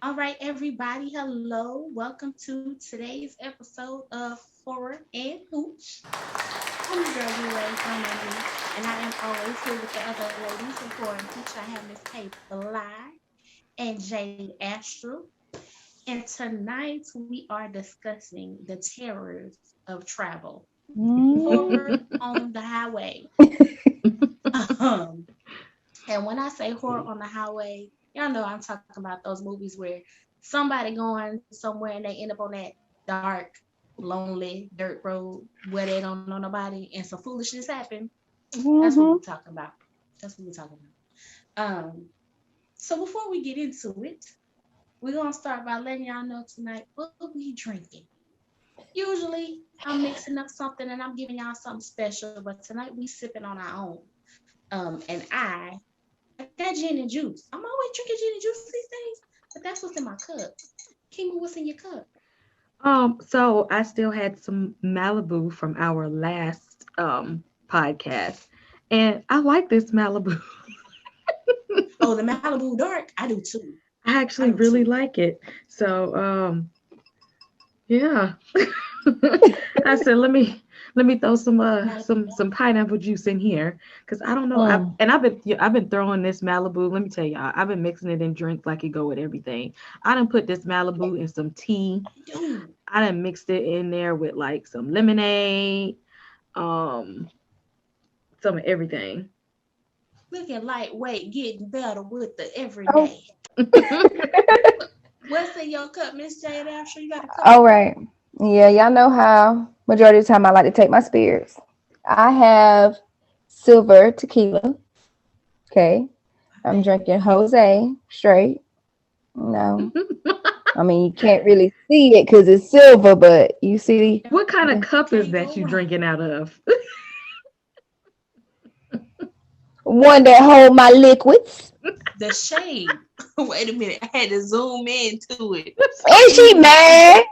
All right, everybody. Hello. Welcome to today's episode of Horror and Hooch. I'm your girl, B-Way, don't know me. And I am always here with the other ladies of Horror and Hooch. I have Miss Kay Fly and Jay Astro. And tonight we are discussing the terrors of travel. Mm. Horror on the highway. Um, and when I say horror on the highway, y'all know I'm talking about those movies where somebody going somewhere and they end up on that dark, lonely dirt road where they don't know nobody and some foolishness happen. That's what we're Mhm. talking about. That's what we're talking about. So before we get into it, we're gonna start by letting y'all know tonight what we drinking. Usually I'm mixing up something and I'm giving y'all something special, but tonight we sipping on our own. And I got gin and juice. I'm always drinking gin and juice these days, but that's what's in my cup. Kima, what's in your cup? So I still had some Malibu from our last podcast, and I like this Malibu. Oh, the Malibu Dark. I do too. I I do actually too. really like it. So yeah. I said let me throw some Malibu Dark. some pineapple juice in here because I don't know. Mm. I've been throwing this Malibu. Let me tell y'all, I've been mixing it in drinks like it go with everything. I done put this Malibu in some tea. Dude, I done mixed it in there with like some lemonade, um, some of everything. looking lightweight, getting better with the Oh, everyday. What's in your cup, Miss Jade? I'm sure you got a cup all over there. right. Yeah, y'all know how majority of the time I like to take my spirits. I have silver tequila. Okay. My I'm favorite. drinking Jose straight. No. I mean, you can't really see it because it's silver, but you see What kind of the cup is Can't that go you wrong. drinking out of? one that hold my liquids. The shade. Wait a minute. I had to zoom into it. And she Ooh, mad.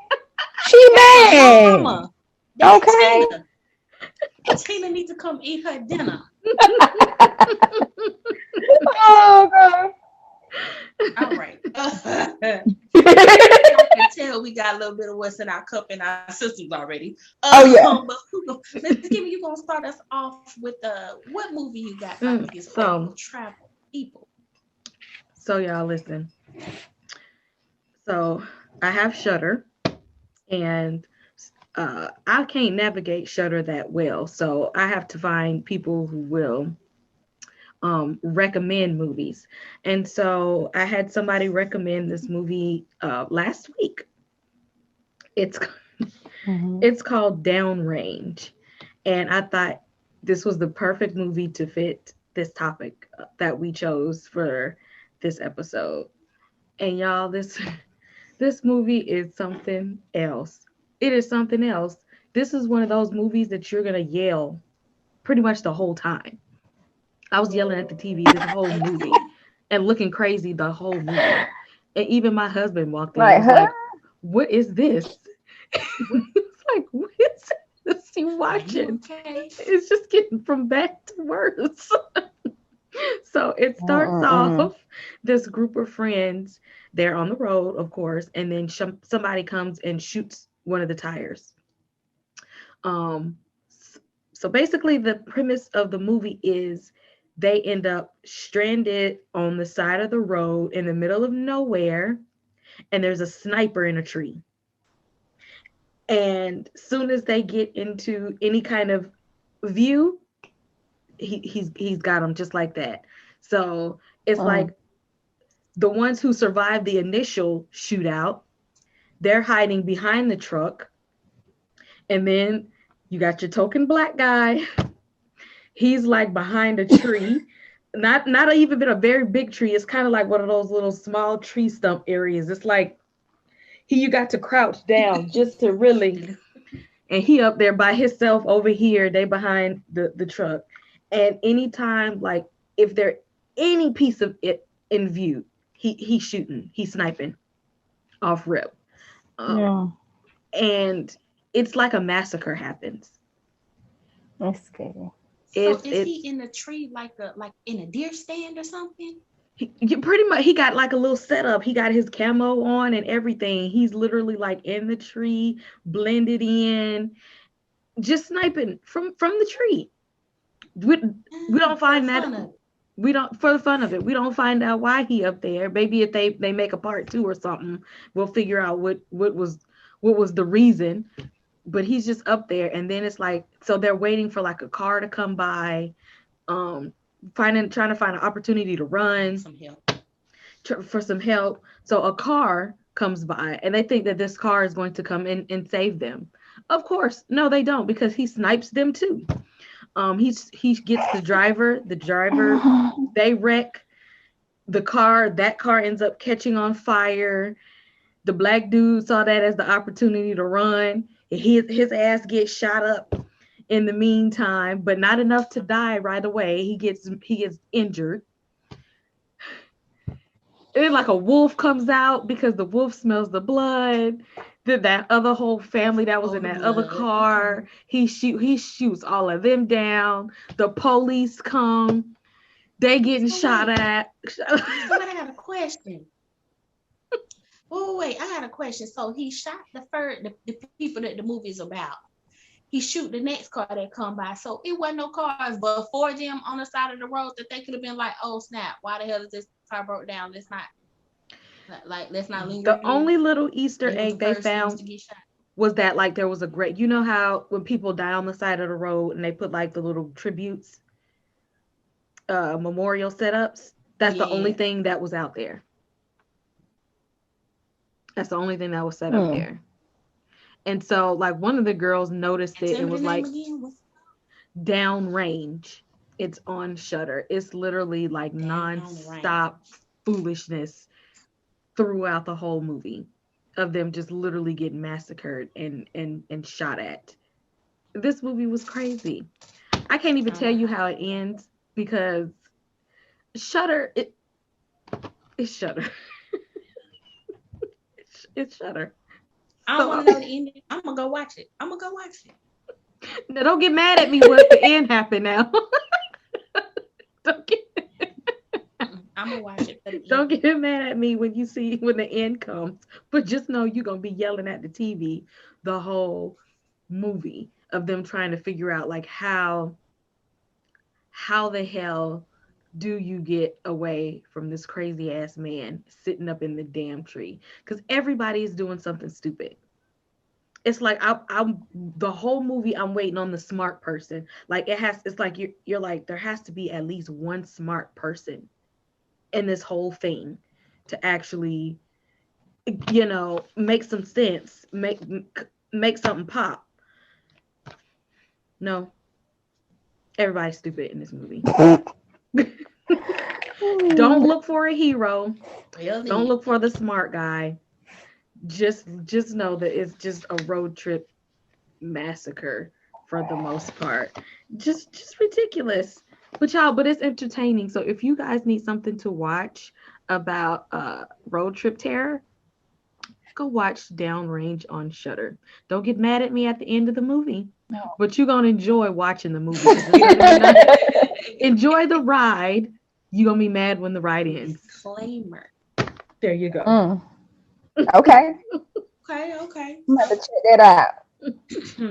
She that's my mad. mama. That's Okay. Tina. Tina needs to come eat her dinner. Oh, God. All right. Y'all can tell we got a little bit of what's in our cup and our systems already. Oh, yeah. But Miss Kimmy, you gonna start us off with what movie you got for these horrible So travel people? y'all listen. So I have Shudder, and I can't navigate Shudder that well, so I have to find people who will recommend movies. And so I had somebody recommend this movie last week. It's Mhm. it's called Downrange, and I thought this was the perfect movie to fit this topic that we chose for this episode. And y'all, this movie is something else. It is something else. This is one of those movies that you're gonna yell pretty much the whole time. I was yelling at the TV this whole And movie and looking crazy the whole movie. And even my husband walked in and Like, was huh? like, "What is this?" what It's like, "What is this you are you watching?" okay? It's just getting from bad to worse. So it starts Mm-mm-mm. off this group of friends. They're on the road, of course, and then somebody comes and shoots one of the tires. Um, so basically, the premise of the movie is they end up stranded on the side of the road in the middle of nowhere, and there's a sniper in a tree. And soon as they get into any kind of view, he's got them just like that. So it's Mm. like the ones who survived the initial shootout, they're hiding behind the truck, and then you got your token black guy. He's like behind a tree, not even been a very big tree. It's kind of like one of those little small tree stump areas. It's like you got to crouch down just to really, and he up there by himself over here. They behind the truck, and anytime like if there any piece of it in view, he's shooting, he's sniping off rip. Um, Yeah. and it's like a massacre happens. That's scary. So It's is he it's in the tree like in a deer stand or something? He got like a little setup. He got his camo on and everything. He's literally like in the tree, blended in, just sniping from the tree. We don't find that. We don't, for the fun of it, we don't find out why he up there. Maybe if they make a part 2 or something, we'll figure out what was the reason. But he's just up there, and then it's like, so they're waiting for like a car to come by, trying to find an opportunity to run for some help. So a car comes by, and they think that this car is going to come in and save them. Of course, no, they don't, because he snipes them too. He gets the driver. They wreck the car. That car ends up catching on fire. The black dude saw that as the opportunity to run. His ass gets shot up in the meantime, but not enough to die right away. He gets injured. And like a wolf comes out because the wolf smells the blood. That other whole family that was in that other car, he shoots all of them down. The police come. They getting shot at. I got a question. Wait, I got a question. So he shot the people that the movie's about. He shoot the next car that come by. So it wasn't no cars before them on the side of the road that they could have been like, oh snap, why the hell is this car broke down? Let's not linger. The only little Easter egg they found was that like there was a great, you know how when people die on the side of the road and they put like the little tributes, memorial setups. That's the only thing that was out there. That's the only thing that was set up there. And so like one of the girls noticed it and was like, Downrange. It's on Shudder. It's literally like non-stop foolishness throughout the whole movie of them just literally getting massacred and shot at. This movie was crazy. I can't even tell you how it ends because Shudder, it's Shudder. It's Shudder. I don't want to know the ending. I'm gonna go watch it. Now, don't get mad at me when the end happened now. I'm gonna watch it. Don't get mad at me when the end comes. But just know you're gonna be yelling at the TV the whole movie of them trying to figure out like how the hell do you get away from this crazy ass man sitting up in the damn tree? Because everybody is doing something stupid. It's like I'm the whole movie I'm waiting on the smart person. Like it's like you're like there has to be at least one smart person in this whole thing to actually, make some sense, make something pop. No, everybody's stupid in this movie. Don't look for a hero. Really? Don't look for the smart guy. Just know that it's just a road trip massacre for the most part. Just ridiculous. But it's entertaining. So if you guys need something to watch about road trip terror, go watch Downrange on Shudder. Don't get mad at me at the end of the movie. No. But you're gonna enjoy watching the movie. Enjoy the ride. You're gonna be mad when the ride ends. Disclaimer. There you go. Okay. Okay. I'm gonna have to check that out.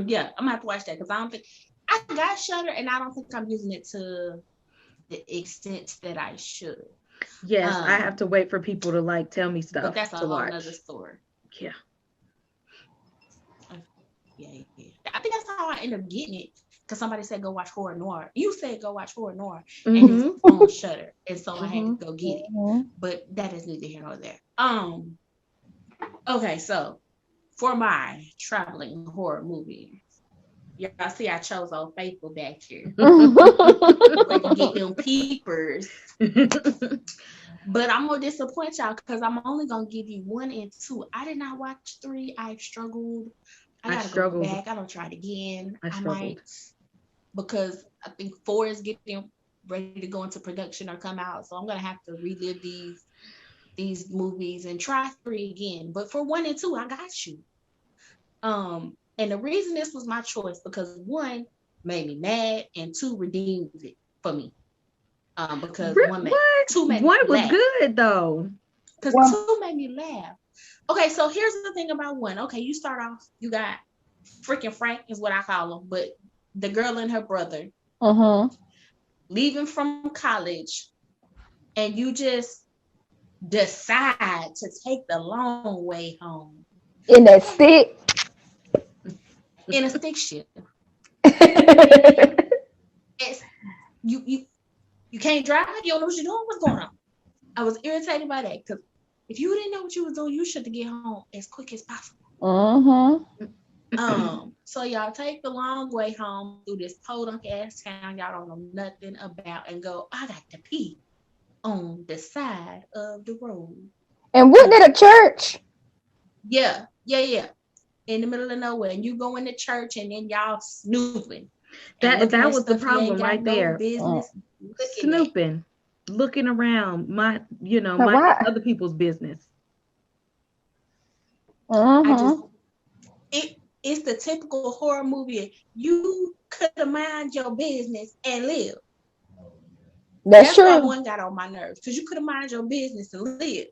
Yeah, I'm gonna have to watch that because I don't think I got Shudder and I don't think I'm using it to the extent that I should. Yes, I have to wait for people to like tell me stuff. But that's a whole other story. Yeah. Yeah. I think that's how I ended up getting it. Because somebody said go watch Horror Noir. You said go watch Horror Noir. And it's on Shudder. And so I had to go get it. But that is neither here nor there. Okay, so for my traveling horror movie, y'all see I chose Old Faithful back here. Where you get them peepers. But I'm gonna disappoint y'all because I'm only gonna give you 1 and 2. I did not watch 3. I've struggled. I gotta go back. I don't try it again. I might, because I think 4 is getting ready to go into production or come out. So I'm gonna have to relive these movies and try 3 again. But for 1 and 2, I got you. And the reason this was my choice because 1 made me mad and 2 redeemed it for me. Because two made me One was laugh. good though. Because two made me laugh. Okay, so here's the thing about one. Okay, you start off, you got freaking Frank is what I call him, but the girl and her brother leaving from college, and you just decide to take the long way home in that stick. In a stick shift. It's, you can't drive. You don't know what you're doing. What's going on? I was irritated by that because if you didn't know what you was doing, you should have get home as quick as possible. So y'all take the long way home through this podunk ass town y'all don't know nothing about and go, I got to pee on the side of the road. And wasn't it a church? Yeah. In the middle of nowhere, and you go into church, and then y'all snooping. That was the problem right there. Snooping, looking around, my other people's business. It's the typical horror movie. You could have mind your business and live. That's true. Why one got on my nerves, because you could have mind your business and live.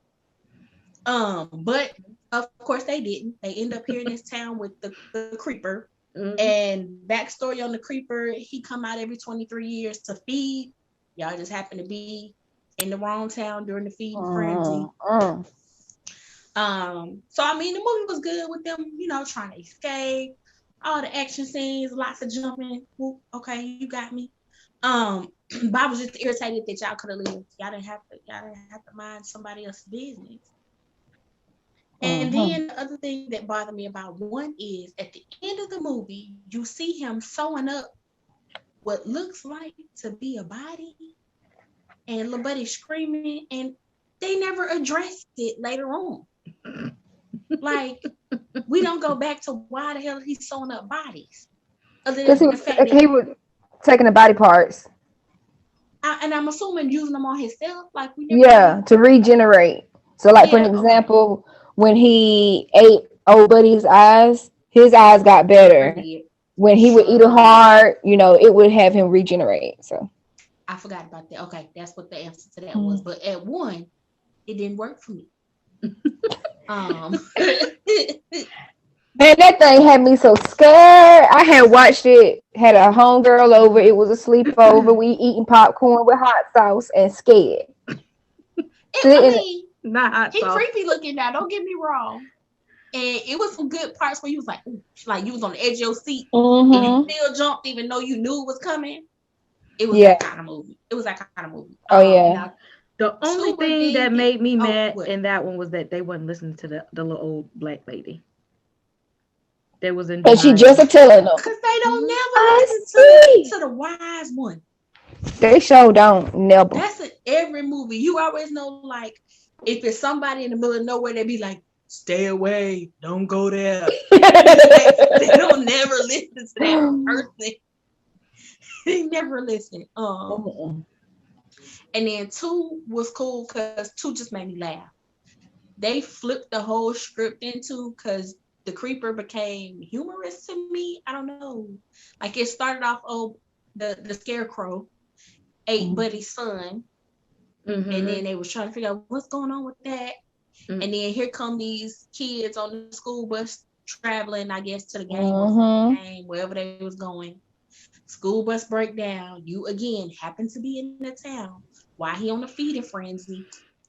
But of course they didn't. They end up here in this town with the creeper. And backstory on the creeper, he come out every 23 years to feed. Y'all just happen to be in the wrong town during the feeding frenzy. So I mean the movie was good with them, trying to escape, all the action scenes, lots of jumping. Ooh, okay, you got me. But I was just irritated that y'all could have lived. Y'all didn't have to mind somebody else's business. And then the other thing that bothered me about one is at the end of the movie, you see him sewing up what looks like to be a body, and little buddy screaming, and they never addressed it later on. Like, we don't go back to why the hell he's sewing up bodies. Because he was taking the body parts. And I'm assuming using them on himself. Like, to regenerate. So, like, for an example, when he ate old buddy's eyes, his eyes got better. When he would eat a heart, it would have him regenerate. So I forgot about that. Okay, that's what the answer to that was. But at one, it didn't work for me. Man, that thing had me so scared. I had watched it, had a homegirl over. It was a sleepover. We eating popcorn with hot sauce and scared. Not hot he sauce. Creepy looking now, don't get me wrong. And it was some good parts where you was like, ooh, like you was on the edge of your seat and you still jumped even though you knew it was coming. It was that kind of movie. Oh yeah. The only thing that made me mad in that one was that they wasn't listening to the little old black lady. They was in. And she just a telling them. Because they don't never listen to the wise one. They sure don't. Never. That's in every movie. You always know, like, if it's somebody in the middle of nowhere, they be like, stay away, don't go there. They don't never listen to that person. They never listen. And then 2 was cool because 2 just made me laugh. They flipped the whole script into because the creeper became humorous to me. I don't know. Like, it started off, the scarecrow ate Buddy's son. And then they was trying to figure out what's going on with that. And then here come these kids on the school bus traveling, I guess, to the game, wherever they was going. School bus breakdown. You again happen to be in the town. Why he on the feeding frenzy?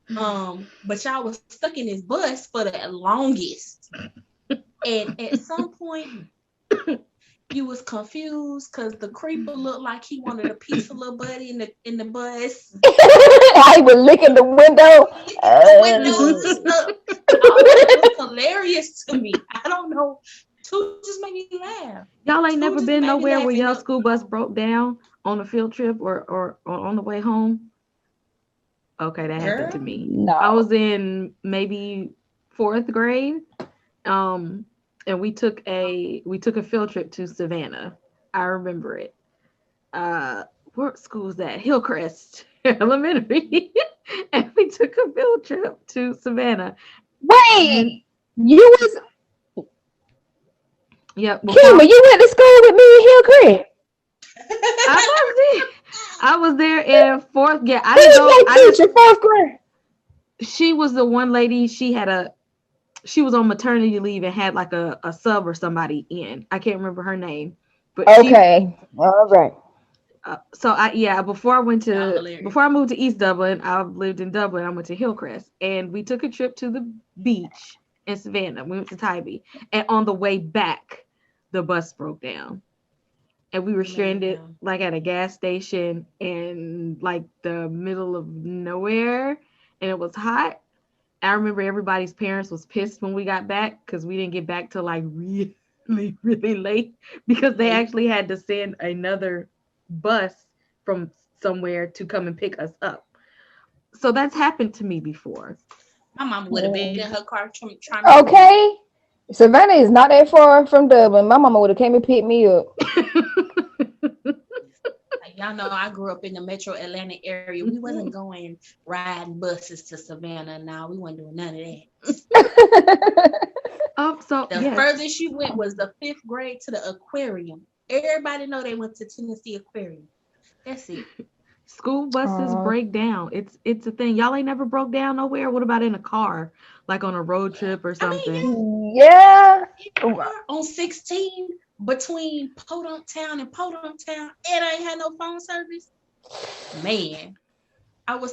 But y'all was stuck in this bus for the longest. And at some point, you was confused because the creeper looked like he wanted a piece of little buddy in the bus. I was licking the window. The windows and stuff. It was hilarious to me. I don't know. 2 just made me laugh. Y'all ain't never been nowhere where y'all school bus broke down on a field trip or on the way home? Okay, that happened to me. No. I was in maybe 4th grade. And we took a field trip to Savannah. I remember it. What school is that? Hillcrest Elementary. And we took a field trip to Savannah. Wait, you was Yep. Kima, you went to school with me in Hillcrest. I was there in fourth. Yeah, I didn't go. Teacher, fourth grade. She was the one lady. She was on maternity leave and had like a sub or somebody in. I can't remember her name, but okay, all right. Before I moved to East Dublin, I lived in Dublin. I went to Hillcrest, and we took a trip to the beach in Savannah. We went to Tybee, and on the way back, the bus broke down, and we were stranded like at a gas station in like the middle of nowhere, and it was hot. I remember everybody's parents was pissed when we got back because we didn't get back till like really, really late because they actually had to send another bus from somewhere to come and pick us up. So that's happened to me before. My mom would have been in her car trying to. Okay, Savannah is not that far from Dublin. My mama would have came and picked me up. Y'all know I grew up in the metro Atlanta area. We wasn't going riding buses to Savannah. Now we wasn't doing none of that. The furthest you went was the 5th grade to the aquarium. Everybody know they went to Tennessee Aquarium. That's it. School buses break down. It's a thing. Y'all ain't never broke down nowhere. What about in a car, like on a road trip or something? Yeah. On 16 between Podunk Town and Podunk Town, and I ain't had no phone service. Man,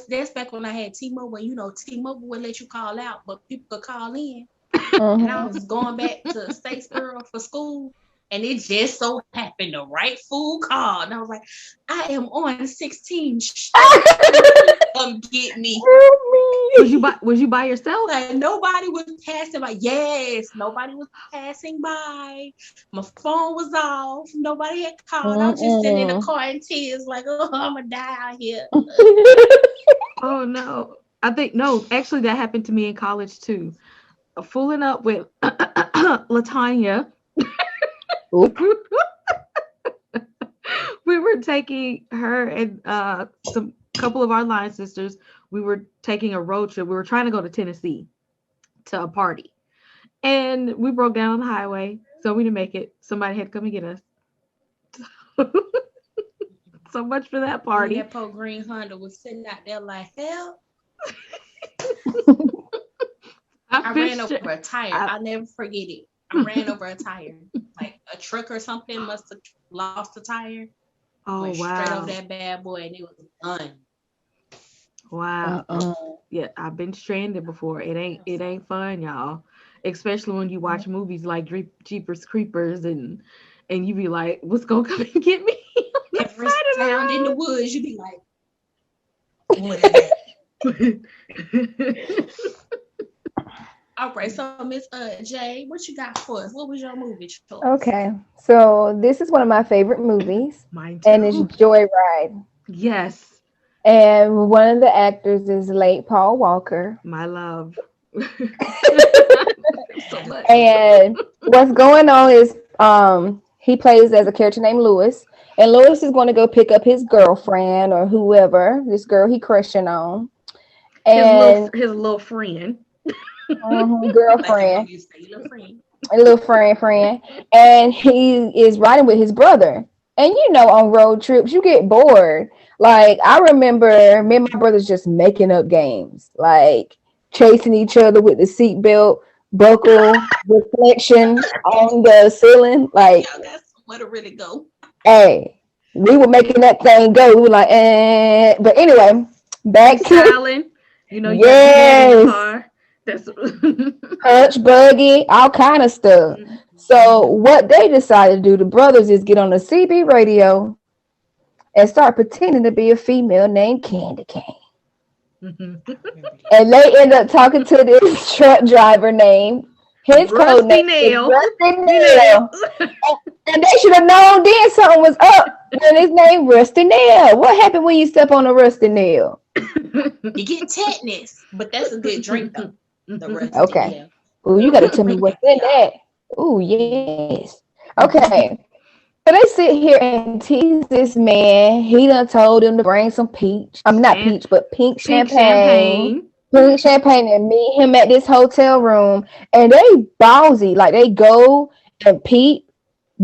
that's back when I had T-Mobile. You know, T-Mobile would let you call out, but people could call in. And I was going back to Statesboro for school, and it just so happened the right fool called. And I was like, I am on 16. Come get me. Was you by yourself? Like, nobody was passing by. Yes, nobody was passing by. My phone was off. Nobody had called. I was just sitting in the car in tears, like, oh, I'm gonna die out here. Oh no. Actually that happened to me in college too. Fooling up with Latanya. We were taking her and some couple of our line sisters. We were taking a road trip. We were trying to go to Tennessee to a party, and we broke down on the highway, so we didn't make it. Somebody had to come and get us. So much for that party. That poor green Honda was sitting out there like hell. I ran over a tire. I'll never forget it. I ran over a tire. Like a truck or something must have lost a tire. Oh, wow. Straight over that bad boy, and it was done. Wow. Yeah, I've been stranded before. It ain't fun, y'all. Especially when you watch movies like Jeepers Creepers and you be like, what's gonna come and get me? Every sound in the woods, you be like, what is that? All right, so Miss Jay, what you got for us? What was your movie choice? Okay, so this is one of my favorite movies. Mine too. And it's Joyride. Yes. And one of the actors is late Paul Walker. My love. So much. And what's going on is he plays as a character named Lewis. And Lewis is going to go pick up his girlfriend or whoever, this girl he crushing on. And his little friend. Girlfriend. A little friend. And he is riding with his brother. And you know, on road trips, you get bored. Like, I remember me and my brothers just making up games, like chasing each other with the seatbelt buckle reflection on the ceiling. Like, that's where to really go. Hey, we were making that thing go. We were like, eh. But anyway, back to Styling. You know, yes. That's Hooch, buggy, all kind of stuff. Mm-hmm. So what they decided to do, the brothers, is get on the CB radio and start pretending to be a female named Candy Cane. Mm-hmm. And they end up talking to this truck driver named his code name Rusty Nail. And they should have known then something was up when his name Rusty Nail. What happened when you step on a Rusty Nail? You get tetanus, but that's a good drink though. The Rusty Nail. Oh, you got to tell me what's in that. Oh, yes. Okay. So they sit here and tease this man. He done told him to bring some peach. I'm not peach, but pink champagne. Pink champagne and meet him at this hotel room. And they ballsy. Like, they go and Pete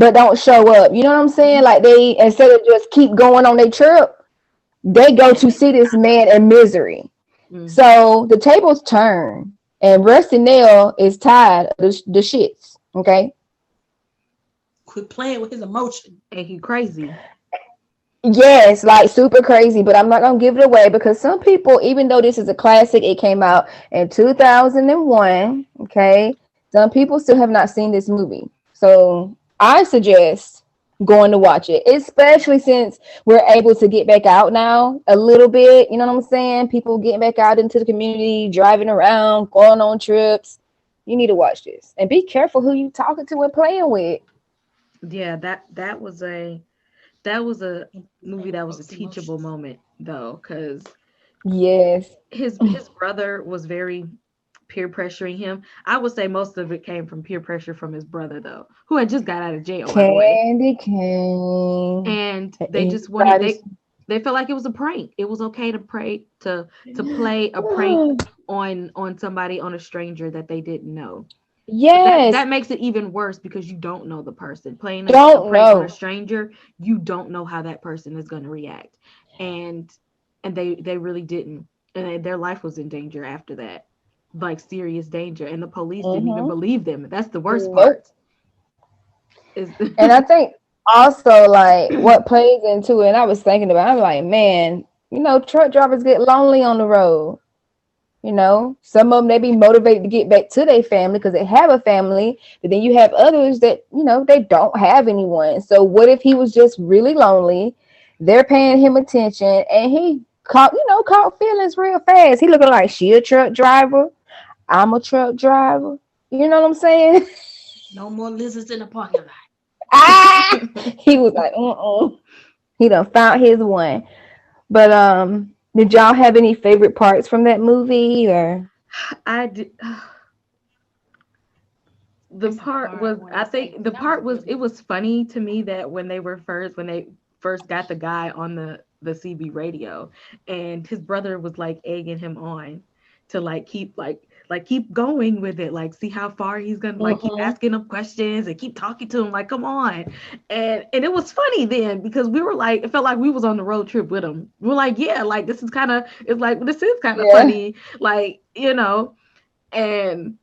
but don't show up. You know what I'm saying? Like they, instead of just keep going on their trip, they go to see this man in misery. So the tables turn, and Rusty Nail is tired of the shits. Okay. Quit playing with his emotion. And he crazy. Yes, like super crazy, but I'm not gonna give it away because some people, even though this is a classic, it came out in 2001. Okay, some people still have not seen this movie, so I suggest going to watch it, especially since we're able to get back out now a little bit. You know what I'm saying? People getting back out into the community, driving around, going on trips. You need to watch this and be careful who you talking to and playing with. Yeah, that was a movie that was a teachable moment though, because Yes. his brother was very peer pressuring him. I would say most of it came from peer pressure from his brother though, who had just got out of jail, by the way. Candy cane. And they just wanted they felt like it was a prank. It was okay to play a prank on somebody, on a stranger that they didn't know. Yes. That makes it even worse because you don't know the person. Playing a Don't prank on know. a stranger, you don't know how that person is going to react. And they really didn't. And their life was in danger after that. Like serious danger. And the police didn't even believe them. That's the worst part. And I think also like what plays into it, and I was thinking about, I'm like, man, you know, truck drivers get lonely on the road. You know, some of them, they be motivated to get back to their family because they have a family, but then you have others that, you know, they don't have anyone. So what if he was just really lonely? They're paying him attention, and he caught feelings real fast. He looking like, she a truck driver, I'm a truck driver. You know what I'm saying? No more lizards in the parking lot. He was like, he done found his one. But did y'all have any favorite parts from that movie? Or I did. The part was, I think the part was, it was funny to me that when they first got the guy on the CB radio, and his brother was like egging him on to like keep going with it, like see how far he's gonna, like keep asking him questions and keep talking to him, like come on. And it was funny then because we were like, it felt like we was on the road trip with him. We were like, yeah, like this is kind of, it's like, this is kind of funny, like, you know. And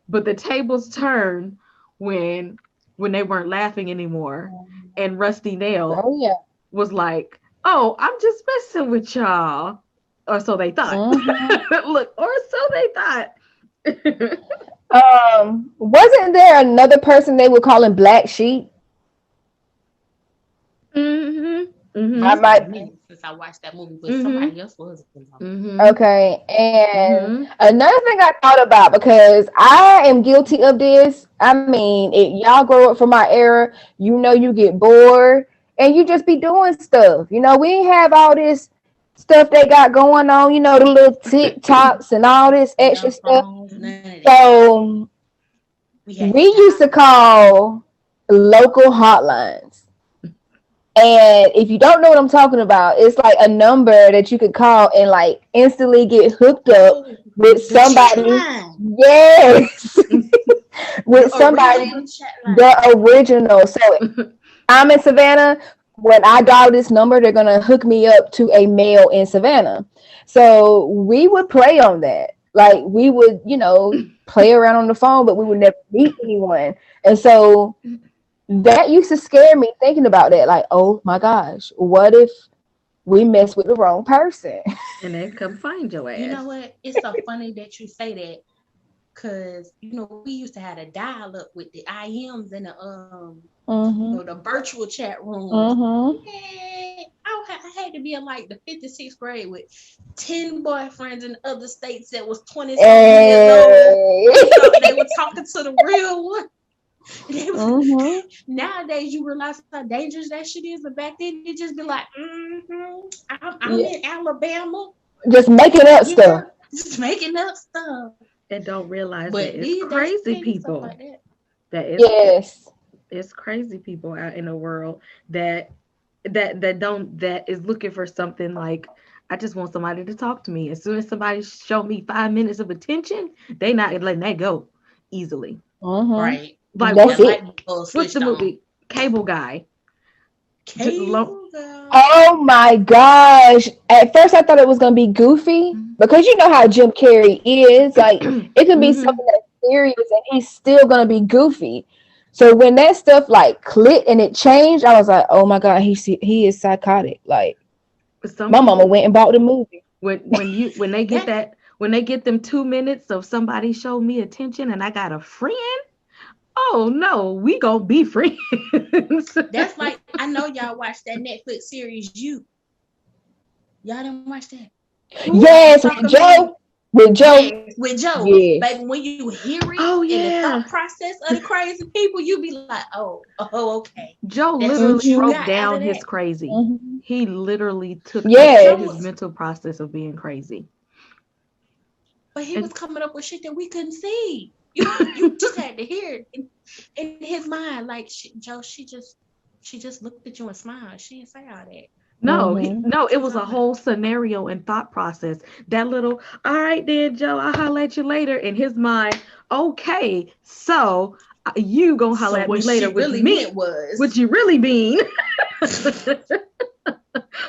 but the tables turned when they weren't laughing anymore, and Rusty Nail was like, oh, I'm just messing with y'all. Or so they thought. Look, or so they thought. Wasn't there another person they were calling Black Sheep? I might be, since I watched that movie, but somebody else was. Okay, and another thing I thought about, because I am guilty of this. I mean, y'all grow up from my era, you know, you get bored and you just be doing stuff. You know, we ain't have all this stuff they got going on, you know, the little TikToks and all this extra stuff. So we used to call local hotlines. And if you don't know what I'm talking about, it's like a number that you could call and like instantly get hooked up with somebody. Yes. With somebody, the original. So I'm in Savannah. When I dial this number, they're going to hook me up to a male in Savannah. So we would play on that. Like we would, you know, play around on the phone, but we would never meet anyone. And so that used to scare me thinking about that. Like, oh my gosh, what if we mess with the wrong person? And they come find your ass. You know what? It's so funny that you say that, because you know we used to have a dial up with the IMs and the you know, the virtual chat rooms. Yeah, I had to be in like the 5th or 6th grade with 10 boyfriends in other states that was 20 years old. So they were talking to the real one. Nowadays you realize how dangerous that shit is, but back then it just be like, I'm in Alabama, just making up stuff. Just making up stuff. And don't realize that it's crazy people. Like that is, it's crazy people out in the world that is looking for something like, I just want somebody to talk to me. As soon as somebody show me 5 minutes of attention, they not letting that go easily. Right. Like That's it. what's the movie? Cable Guy. Cable Guy. Oh my gosh. At first I thought it was gonna be goofy because you know how Jim Carrey is. Like it could be something that's serious and he's still gonna be goofy. So when that stuff like clicked and it changed, I was like, oh my god, he is psychotic. Like my mama went and bought the movie. When they get them 2 minutes of somebody showed me attention and I got a friend. Oh no, we gonna be friends. That's like, I know y'all watched that Netflix series You. Y'all didn't watch that? Yes, with Joe. Yes, with Joe. Yeah. Baby, when you hear it and the thought process of the crazy people, you be like, oh, okay. Joe literally broke down his crazy. He literally took his mental process of being crazy. But he was coming up with shit that we couldn't see. You just had to hear it in his mind. Like, Joe, she just looked at you and smiled. She didn't say all that. No, it was a whole scenario and thought process. That little, all right then, Joe, I'll holler at you later. In his mind, okay, so you gonna holler at me later. What you meant was what you really mean.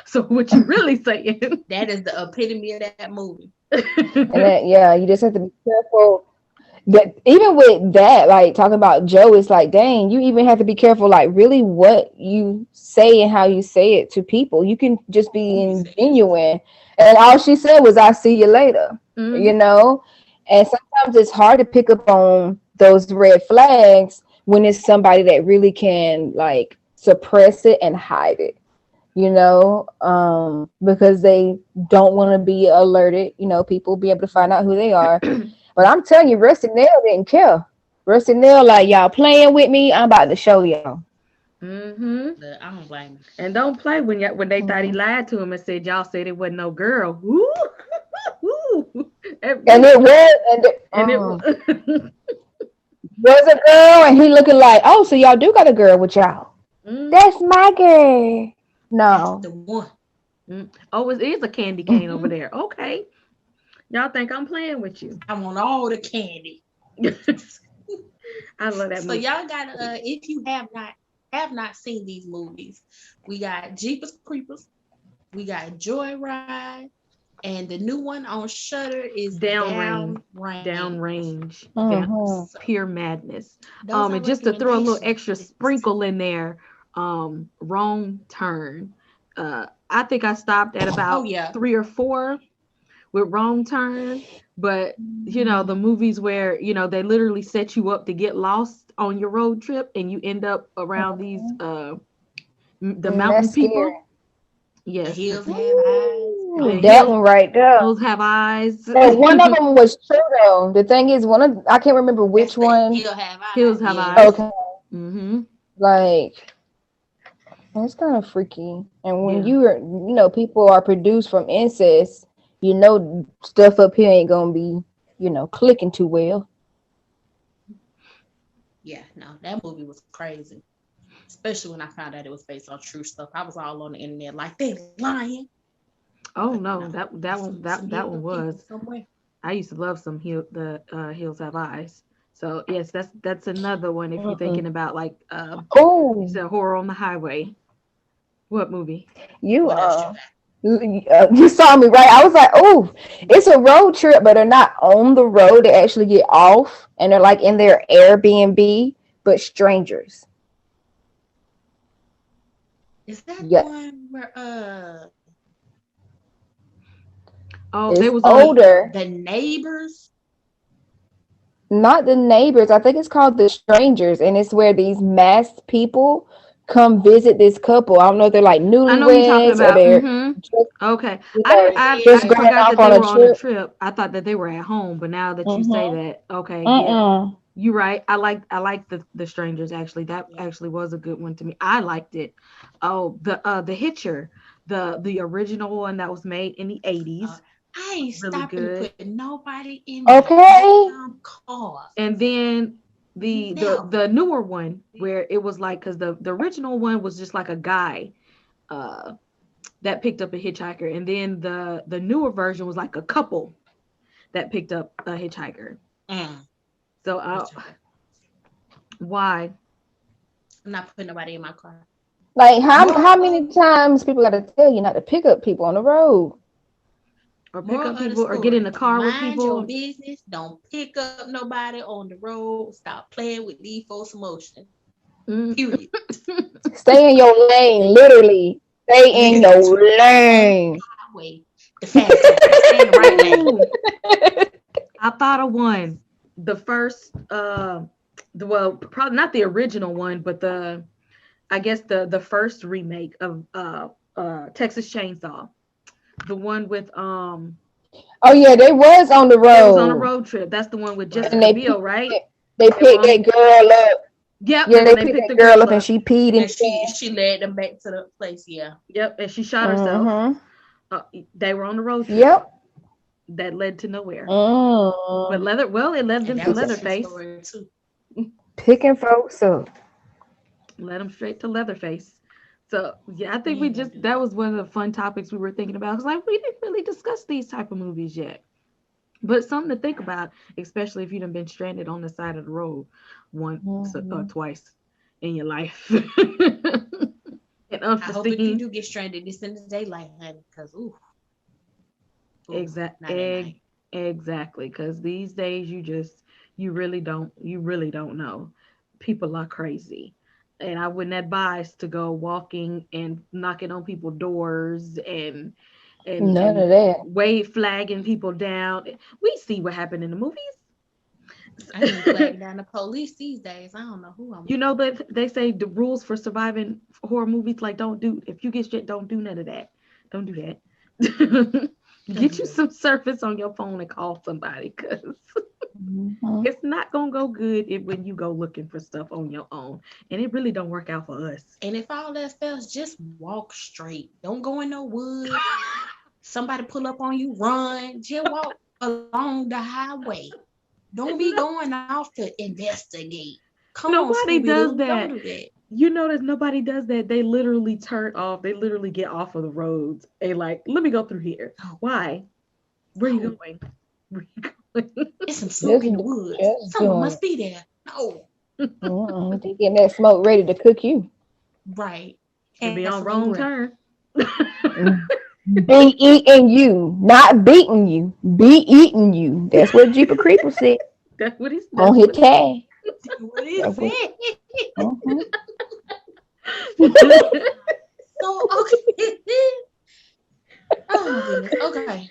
So what you really saying? That is the epitome of that movie. And you just have to be careful. That even with that, like talking about Joe, it's like, dang, you even have to be careful, like really what you say and how you say it to people. You can just be genuine, and all she said was, "I'll see you later," you know. And sometimes it's hard to pick up on those red flags when it's somebody that really can like suppress it and hide it, you know, because they don't want to be alerted. You know, people be able to find out who they are. But I'm telling you, Rusty Nail didn't care. Rusty Nail, like, y'all playing with me, I'm about to show y'all. I don't blame him. And don't play when they thought he lied to him and said y'all said it wasn't no girl. Ooh. And it was, was a girl, and he looking like, oh, so y'all do got a girl with y'all. That's my girl. No. That's the one. Oh, it is a candy cane over there. Okay. Y'all think I'm playing with you? I want all the candy. I love that movie. So y'all gotta, if you have not seen these movies, we got Jeepers Creepers, we got Joyride, and the new one on Shudder is Downrange. Pure madness. And just to throw a little extra sprinkle in there, Wrong Turn. I think I stopped at about 3 or 4. With Wrong Turn, but you know, the movies where, you know, they literally set you up to get lost on your road trip and you end up around these the mountain people. Yes. The hills have eyes. That one right there. Hills have eyes. And one of them was true though. The thing is, I can't remember which one. Hills have eyes. Okay. Like, it's kind of freaky. And when you know, people are produced from incest, you know, stuff up here ain't gonna be, you know, clicking too well. Yeah, no, that movie was crazy. Especially when I found out it was based on true stuff. I was all on the internet like, they lying. Oh no, that one was. Somewhere. I used to love some Hills Have Eyes. So yes, that's another one if you're thinking about like it's a horror on the highway. What movie? You saw me, right? I was like, oh, it's a road trip, but they're not on the road. They actually get off and they're like in their Airbnb, but strangers. Is that one where it was older. The Neighbors? Not The Neighbors. I think it's called The Strangers, and it's where these masked people come visit this couple. I don't know if they're like newlyweds or they're okay. I forgot that they were on a trip. I thought that they were at home, but now that you say that, okay, yeah, you're right. I like the Strangers actually. That actually was a good one to me. I liked it. Oh, the Hitcher, the original one that was made in the 80s. I ain't stopping to put nobody in car. And then the newer one where it was like, because the original one was just like a guy that picked up a hitchhiker, and then the newer version was like a couple that picked up a hitchhiker. So Why? I'm not putting nobody in my car. Like how many times people got to tell you not to pick up people on the road? Or pick Moral up of the people or get in the story: car with mind your people. business. Don't pick up nobody on the road. Stop playing with these folks' emotions. Mm. Period. Stay in your lane, literally. Stay in Literally. your lane. Highway, the fast way. Stay in the right lane. Ooh, I thought of one. The first, probably not the original one, but I guess the first remake of Texas Chainsaw, the one with Oh yeah, they was on the they was on a road road trip. That's the one with and Right. Jessica Biel, right? they They were picked on. that girl up. Yep, Yeah, and they they picked picked that the girl girl up and up. she peed in And the she led them back to the place. Yeah. Yep, and she shot herself. Mm-hmm. They were on the road trip Yep. that led to nowhere. But Mm. it led And them that to was a true Leatherface. story too. Picking folks up. Led them straight to Leatherface. So yeah, I We think ain't gonna do that that. was one of the fun topics we were thinking about. Cause like we didn't really discuss these type of movies yet. But something to think about, especially if you've been stranded on the side of the road once or Mm-hmm. twice in your life. And I hope if you unforeseen. do get stranded, it's in the daylight, honey. Cause ooh, not at Exact, night. exactly. Because these days you really don't know. People are crazy. And I wouldn't advise to go walking and knocking on people's doors None and of that. wave flagging people down. We see what happened in the movies. I ain't flagging down the police these days. I don't know who I'm You know flagging. that they say the rules for surviving horror movies, like don't do, if you get shit, don't do none of that. Don't do that. Don't Get do you that. some service on your phone and call somebody, because Mm-hmm. it's not gonna go good when you go looking for stuff on your own, and it really don't work out for us. And if all that fails, just walk straight. Don't go in no woods. Somebody pull up on you, run. Just walk along the highway. Don't be No, going off to investigate. Come on, nobody Scooby does Doo. Don't that. do that. You notice nobody does that. They literally turn off. They literally get off of the roads and like, let me go through here. No, Why? Where are you no. going? Where are you going? It's some smoke Just, in the woods. just Someone doing must it. be there. No. Mm-mm. They getting that smoke ready to cook you. Right. And be on Canceling wrong breath. turn. Be eating you, not beating you. Be eating you. That's what Jeepers Creepers said on That's his what tag. What is That's what. it? Mhm. So okay. Oh goodness. Okay.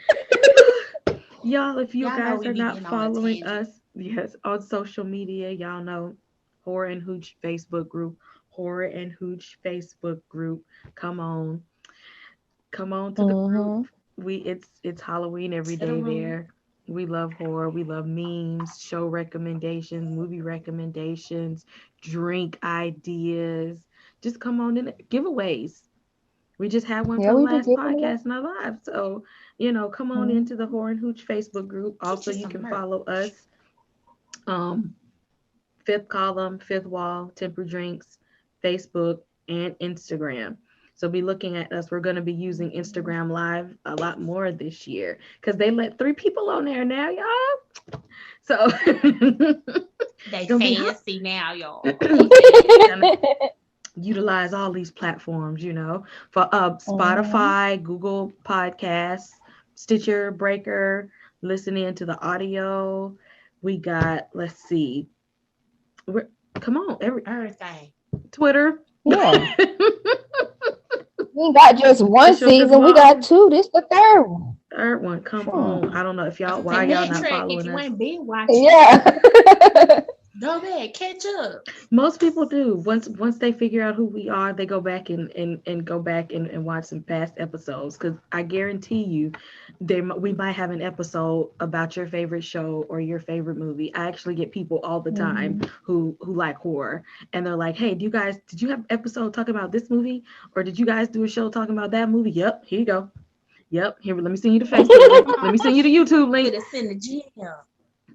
Y'all, if you Y'all know guys we are be not getting on a following tangent. us, yes, on social media, y'all know Horror and Hooch Facebook group, Horror and Hooch Facebook group. Come on, come on to the group. Mhm. It's Halloween every To the day room. there. We love horror. We love memes, show recommendations, movie recommendations, drink ideas. Just come on in. Giveaways. We just had one Yeah, for the we be last giving it podcast away. in our lives. So, come on into the Mhm. Horror and Hooch Facebook group. Get Also, you you some can follow merch. us. Um, Fifth Column, Fifth Wall, Temper Drinks, Facebook, and Instagram. So be looking at us. We're going to be using Instagram Live a lot more this year because they let 3 people on there now, y'all. So They gonna be hot. fancy now, y'all. They fancy. Utilize all these platforms, for Mhm. Spotify, Google Podcasts, Stitcher, Breaker, listening to the audio. We got, let's see, we're, come on, every Everything. Twitter. Yeah. We ain't got just one Official Fifth season. We got Wall. two. This the third one. Third one, come on. Hmm. I don't know if y'all, The why y'all next not track, if following you us. ain't been watching, Yeah. go back, catch up. Most people do. Once they figure out who we are, they go back and go back and watch some past episodes. Because I guarantee you, we might have an episode about your favorite show or your favorite movie. I actually get people all the time Mhm. who like horror, and they're like, "Hey, did you have an episode talking about this movie, or did you guys do a show talking about that movie?" Yep, here you go. Yep, here. Let me send you the Facebook link. Let me send you the YouTube link. Put us in the gym.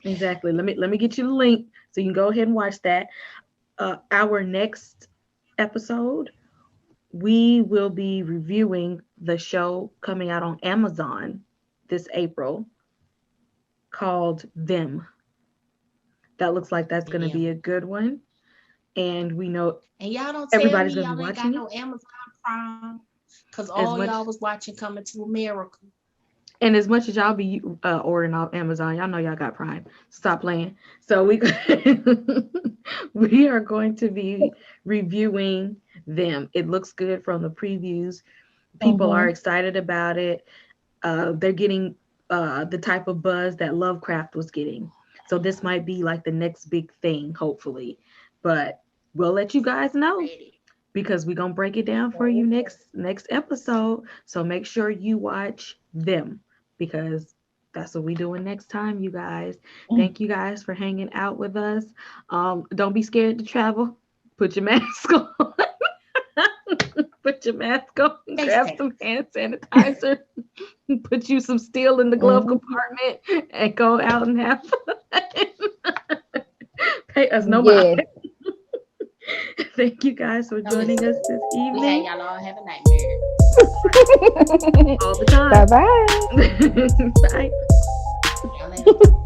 Exactly. Let me get you the link so you can go ahead and watch that. Our next episode, we will be reviewing the show coming out on Amazon this April called Them. That looks like that's going to be Damn. a good one. and we know And y'all don't tell everybody's me gonna y'all be ain't got watching no it. Amazon Prime because As all much y'all was watching Coming to America. and as much as y'all be ordering off Amazon, y'all know y'all got Prime. Stop playing. So we are going to be reviewing them. It looks good from the previews. People are excited about it. They're getting the type of buzz that Lovecraft was getting. So this might be like the next big thing, hopefully. But we'll let you guys know because we're gonna break it down for you next episode. So make sure you watch them because that's what we're doing next time, you guys. Thank you guys for hanging out with us. Don't be scared to travel. Put your mask on. Put your mask on. Grab some hand sanitizer. Put you some steel in the glove compartment and go out and have fun. Pay us no mind. Thank you guys for joining us this evening. We had y'all all have a nightmare. All the time. Bye-bye. Bye. Y'all later.